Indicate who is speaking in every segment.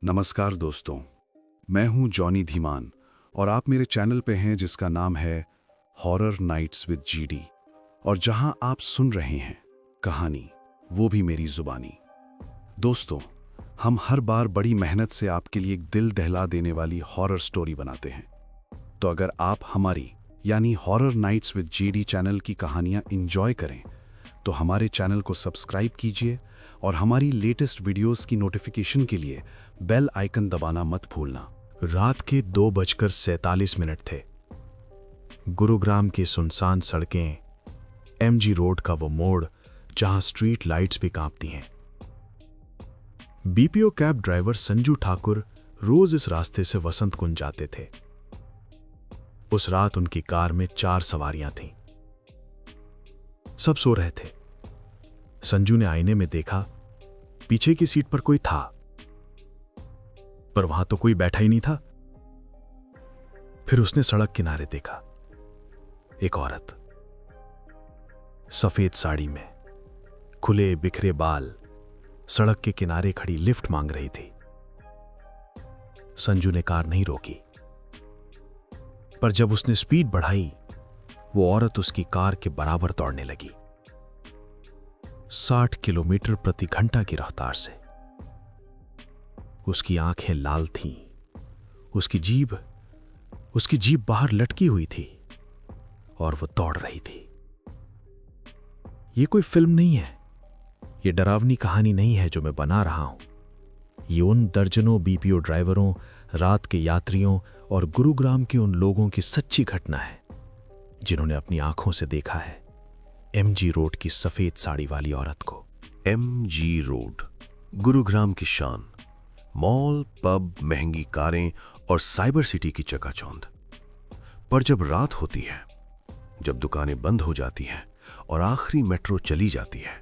Speaker 1: नमस्कार दोस्तों, मैं हूं जॉनी धीमान और आप मेरे चैनल पे हैं जिसका नाम है हॉरर नाइट्स विद जीडी। और जहां आप सुन रहे हैं कहानी, वो भी मेरी जुबानी। दोस्तों, हम हर बार बड़ी मेहनत से आपके लिए एक दिल दहला देने वाली हॉरर स्टोरी बनाते हैं। तो अगर आप हमारी यानी horror nights with GD channel की कहानियां इंजॉय करें तो हमारे चैनल को सब्सक्राइब कीजिए और हमारी लेटेस्ट वीडियोस की नोटिफिकेशन के लिए बेल आइकन दबाना मत भूलना।
Speaker 2: रात के 2:47 थे। गुरुग्राम की सुनसान सड़कें, एमजी रोड का वो मोड़ जहां स्ट्रीट लाइट्स भी कांपती हैं। BPO cab driver Sanju Thakur रोज इस रास्ते से वसंत कुंज जाते थे। उस रात उनकी कार में 4 सवारियां थीं। सब सो रहे थे। संजू ने आईने में देखा, पीछे की सीट पर कोई था, पर वहां तो कोई बैठा ही नहीं था। फिर उसने सड़क किनारे देखा, एक औरत सफेद साड़ी में, खुले बिखरे बाल, सड़क के किनारे खड़ी लिफ्ट मांग रही थी। संजू ने कार नहीं रोकी, पर जब उसने स्पीड बढ़ाई, वो औरत उसकी कार के बराबर दौड़ने लगी, 60 किलोमीटर प्रति घंटा की रफ्तार से। उसकी आंखें लाल थीं, उसकी जीभ बाहर लटकी हुई थी और वो दौड़ रही थी। ये कोई फिल्म नहीं है, ये डरावनी कहानी नहीं है जो मैं बना रहा हूं। ये उन दर्जनों बीपीओ ड्राइवरों, रात के यात्रियों और गुरुग्राम के उन लोगों की सच्ची घटना है जिन्होंने अपनी आंखों से देखा है एमजी रोड की सफेद साड़ी वाली औरत को।
Speaker 3: एमजी रोड, गुरुग्राम की शान। मॉल, पब, महंगी कारें और साइबर सिटी की चकाचौंध। पर जब रात होती है, जब दुकानें बंद हो जाती हैं और आखिरी मेट्रो चली जाती है,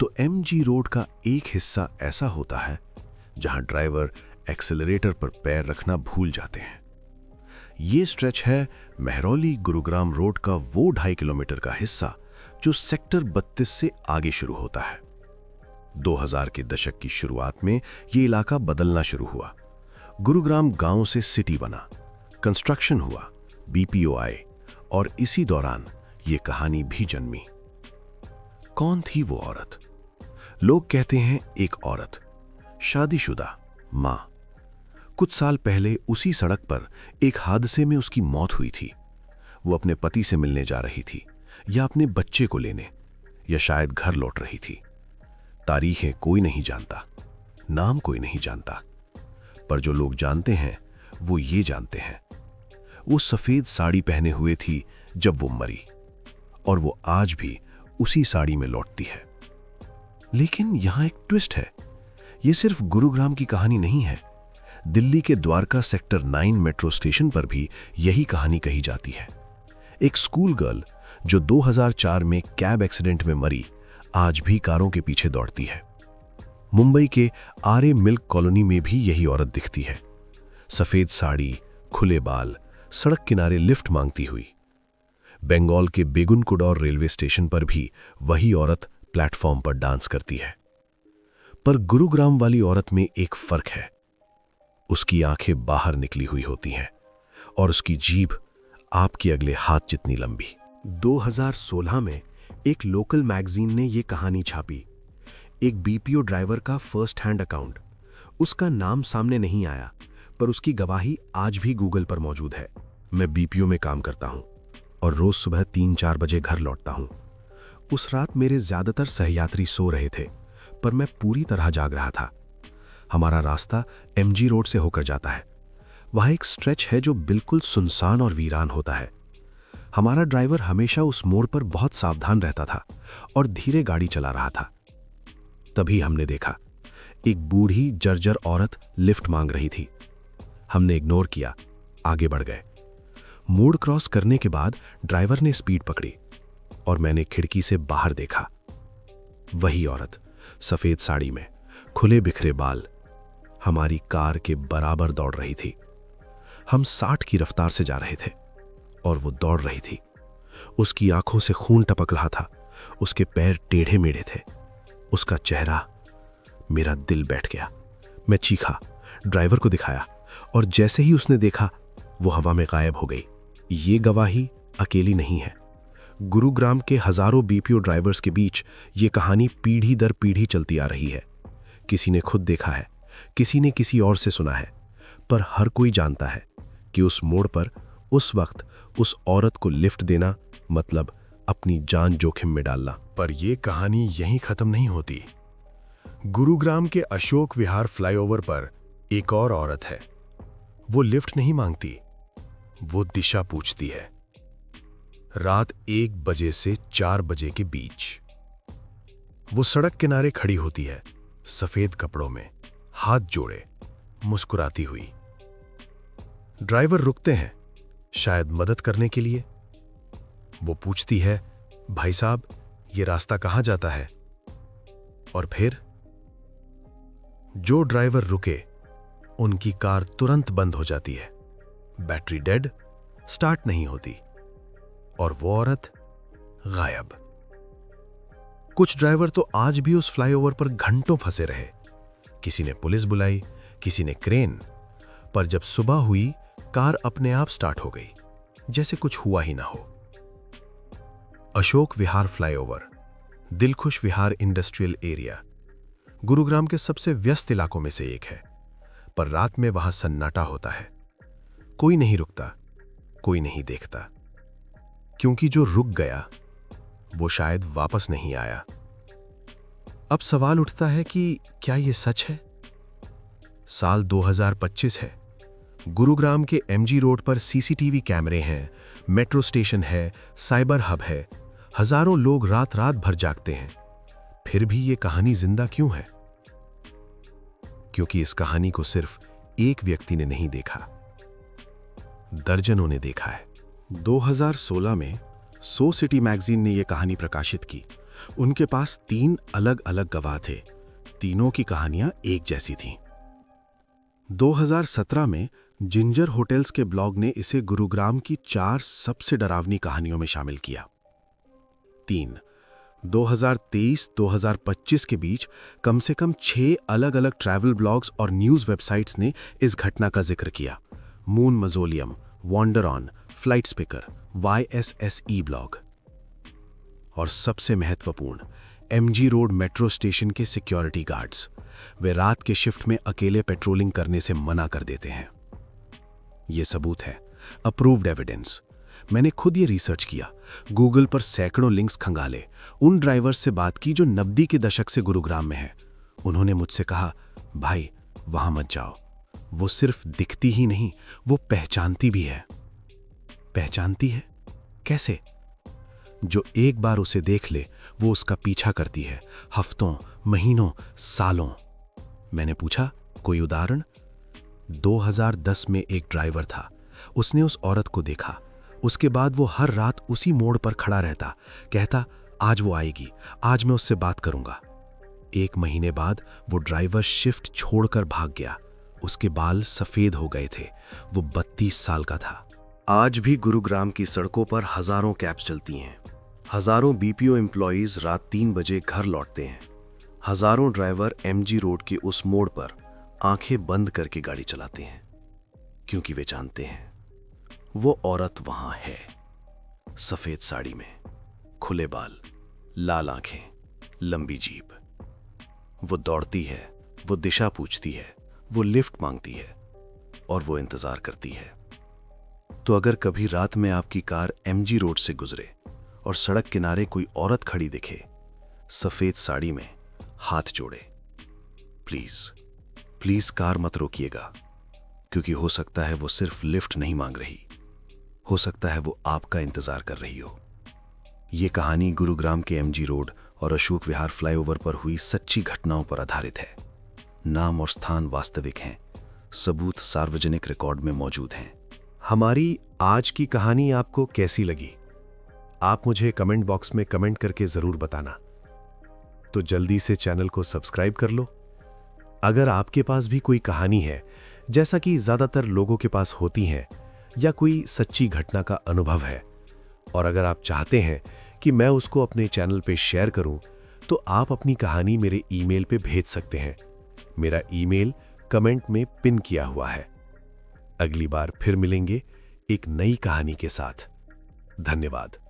Speaker 3: तो एमजी रोड का एक हिस्सा ऐसा होता है जहां ड्राइवर एक्सेलरेटर पर पैर रखना भूल जाते हैं। ये स्ट्रेच है महरौली गुरुग्राम रोड का वो 2.5 किलोमीटर का हिस्सा जो सेक्टर 32 से आगे शुरू होता है। 2000 के दशक की शुरुआत में ये इलाका बदलना शुरू हुआ। गुरुग्राम गांव से सिटी बना, कंस्ट्रक्शन हुआ, बीपीओ आए और इसी दौरान ये कहानी भी जन्मी। कौन थी वो औरत? लोग कहते हैं एक औरत, शादीशुदा, मां। कुछ साल पहले उसी सड़क पर एक हादसे में उसकी मौत हुई थी। वो अपने पति से मिलने जा रही थी, या अपने बच्चे को लेने, या शायद घर लौट रही थी। तारीखें कोई नहीं जानता, नाम कोई नहीं जानता, पर जो लोग जानते हैं वो ये जानते हैं, वो सफेद साड़ी पहने हुए थी जब वो मरी, और वो आज भी उसी साड़ी में लौटती है। लेकिन यहां एक ट्विस्ट है। ये सिर्फ गुरुग्राम की कहानी नहीं है। दिल्ली के द्वारका सेक्टर 9 मेट्रो स्टेशन पर भी यही कहानी कही जाती है। एक स्कूल गर्ल जो 2004 में कैब एक्सीडेंट में मरी, आज भी कारों के पीछे दौड़ती है। मुंबई के आरे मिल्क कॉलोनी में भी यही औरत दिखती है, सफेद साड़ी, खुले बाल, सड़क किनारे लिफ्ट मांगती हुई। बंगाल के बेगुनकुडौर रेलवे स्टेशन पर भी वही औरत प्लेटफॉर्म पर डांस करती है। पर गुरुग्राम वाली औरत में एक फर्क है। उसकी आंखें बाहर निकली हुई होती हैं और उसकी जीभ आपके अगले हाथ जितनी लंबी। 2016 में एक लोकल मैगजीन ने यह कहानी छापी। एक बीपीओ ड्राइवर का फर्स्ट हैंड अकाउंट। उसका नाम सामने नहीं आया, पर उसकी गवाही आज भी गूगल पर मौजूद है। मैं बीपीओ में काम करता हूं और रोज सुबह 3-4 बजे घर लौटता हूं। उस रात मेरे ज्यादातर सहयात्री सो रहे थे, पर मैं पूरी तरह जाग रहा था। हमारा रास्ता एमजी रोड से होकर जाता है। वह एक स्ट्रेच है जो बिल्कुल सुनसान और वीरान होता है। हमारा ड्राइवर हमेशा उस मोड़ पर बहुत सावधान रहता था और धीरे गाड़ी चला रहा था। तभी हमने देखा, एक बूढ़ी जर्जर औरत लिफ्ट मांग रही थी। हमने इग्नोर किया, आगे बढ़ गए। मोड़ क्रॉस करने के बाद ड्राइवर ने स्पीड पकड़ी और मैंने खिड़की से बाहर देखा। वही औरत, सफेद साड़ी में, खुले बिखरे बाल, हमारी कार के बराबर दौड़ रही थी। हम 60 की रफ्तार से जा रहे थे और वो दौड़ रही थी। उसकी आंखों से खून टपक रहा था, उसके पैर टेढ़े मेढ़े थे, उसका चेहरा। मेरा दिल बैठ गया। मैं चीखा, ड्राइवर को दिखाया और जैसे ही उसने देखा वो हवा में गायब हो गई। ये गवाही अकेली नहीं है। गुरुग्राम के हजारों बीपीओ ड्राइवर्स के बीच ये कहानी पीढ़ी दर पीढ़ी चलती आ रही है। किसी ने खुद देखा है, किसी ने किसी और से सुना है, पर हर कोई जानता है कि उस मोड़ पर उस वक्त उस औरत को लिफ्ट देना मतलब अपनी जान जोखिम में डालना। पर यह कहानी यहीं खत्म नहीं होती। गुरुग्राम के अशोक विहार फ्लाईओवर पर एक और औरत है। वो लिफ्ट नहीं मांगती, वो दिशा पूछती है। रात 1 बजे से 4 बजे के बीच वो सड़क किनारे खड़ी होती है, सफेद कपड़ों में, हाथ जोड़े, मुस्कुराती हुई। ड्राइवर रुकते हैं, शायद मदद करने के लिए। वो पूछती है, भाई साहब, ये रास्ता कहां जाता है? और फिर जो ड्राइवर रुके उनकी कार तुरंत बंद हो जाती है। बैटरी डेड, स्टार्ट नहीं होती और वो औरत गायब। कुछ ड्राइवर तो आज भी उस फ्लाईओवर पर घंटों फंसे रहे। किसी ने पुलिस बुलाई, किसी ने क्रेन, पर जब सुबह हुई कार अपने आप स्टार्ट हो गई, जैसे कुछ हुआ ही ना हो। अशोक विहार फ्लाईओवर, दिलखुश विहार इंडस्ट्रियल एरिया, गुरुग्राम के सबसे व्यस्त इलाकों में से एक है। पर रात में वहां सन्नाटा होता है। कोई नहीं रुकता, कोई नहीं देखता, क्योंकि जो रुक गया वो शायद वापस नहीं आया। अब सवाल उठता है कि क्या यह सच है? साल 2025 है। गुरुग्राम के एमजी रोड पर सीसीटीवी कैमरे हैं, मेट्रो स्टेशन है, साइबर हब है। हजारों लोग रात रात भर जागते हैं। फिर भी ये कहानी जिंदा क्यों है? क्योंकि इस कहानी को सिर्फ एक व्यक्ति ने नहीं देखा, दर्जनों ने देखा है। 2016 में सो सिटी मैगजीन ने यह कहानी प्रकाशित की। उनके पास 3 अलग अलग गवाह थे। तीनों की कहानियां एक जैसी थीं। 2017 में जिंजर होटल्स के ब्लॉग ने इसे गुरुग्राम की 4 सबसे डरावनी कहानियों में शामिल किया। 3 2023-2025 के बीच कम से कम 6 अलग अलग ट्रैवल ब्लॉग्स और न्यूज़ वेबसाइट्स ने इस घटना का जिक्र किया। Moon mausoleum, wander on, flight speaker, YSSE blog. और सबसे महत्वपूर्ण, एमजी रोड मेट्रो स्टेशन के सिक्योरिटी गार्ड्स। वे रात के शिफ्ट में अकेले पेट्रोलिंग करने से मना कर देते हैं। यह सबूत है, अप्रूव्ड एविडेंस। मैंने खुद ये रिसर्च किया, गूगल पर सैकड़ों लिंक्स खंगाले, उन ड्राइवर्स से बात की जो 90 के दशक से गुरुग्राम में हैं। उन्होंने मुझसे कहा, भाई वहां मत जाओ, वो सिर्फ दिखती ही नहीं, वो पहचानती भी है। पहचानती है? कैसे? जो एक बार उसे देख ले वो उसका पीछा करती है, हफ्तों, महीनों, सालों। मैंने पूछा, कोई उदाहरण? 2010 में एक ड्राइवर था। उसने उस औरत को देखा। उसके बाद वो हर रात उसी मोड़ पर खड़ा रहता, कहता, आज वो आएगी, आज मैं उससे बात करूंगा। 1 महीने बाद वो ड्राइवर शिफ्ट छोड़कर भाग गया। उसके बाल सफेद हो गए थे। वो 32 साल का था। आज भी गुरुग्राम की सड़कों पर हजारों कैब्स चलती हैं। हजारों बीपीओ एम्प्लॉइज रात 3 बजे घर लौटते हैं। हजारों ड्राइवर एमजी रोड के उस मोड़ पर आंखें बंद करके गाड़ी चलाते हैं, क्योंकि वे जानते हैं वो औरत वहां है, सफेद साड़ी में, खुले बाल, लाल आंखें, लंबी जीभ। वो दौड़ती है, वो दिशा पूछती है, वो लिफ्ट मांगती है और वो इंतजार करती है। तो अगर कभी रात में आपकी कार एमजी रोड से गुजरे और सड़क किनारे कोई औरत खड़ी दिखे, सफेद साड़ी में, हाथ जोड़े, प्लीज कार मत रोकिएगा, क्योंकि हो सकता है वो सिर्फ लिफ्ट नहीं मांग रही, हो सकता है वो आपका इंतजार कर रही हो। ये कहानी गुरुग्राम के एमजी रोड और अशोक विहार फ्लाईओवर पर हुई सच्ची घटनाओं पर आधारित है। नाम और स्थान वास्तविक हैं, सबूत सार्वजनिक रिकॉर्ड में मौजूद हैं। हमारी आज की कहानी आपको कैसी लगी? आप मुझे कमेंट बॉक्स में कमेंट करके जरूर बताना। तो जल्दी से चैनल को सब्सक्राइब कर लो। अगर आपके पास भी कोई कहानी है, जैसा कि ज्यादातर लोगों के पास होती हैं, या कोई सच्ची घटना का अनुभव है, और अगर आप चाहते हैं कि मैं उसको अपने चैनल पे शेयर करूं, तो आप अपनी कहानी मेरे ईमेल पे भेज सकते हैं। मेरा ईमेल कमेंट में पिन किया हुआ है। अगली बार फिर मिलेंगे एक नई कहानी के साथ। धन्यवाद।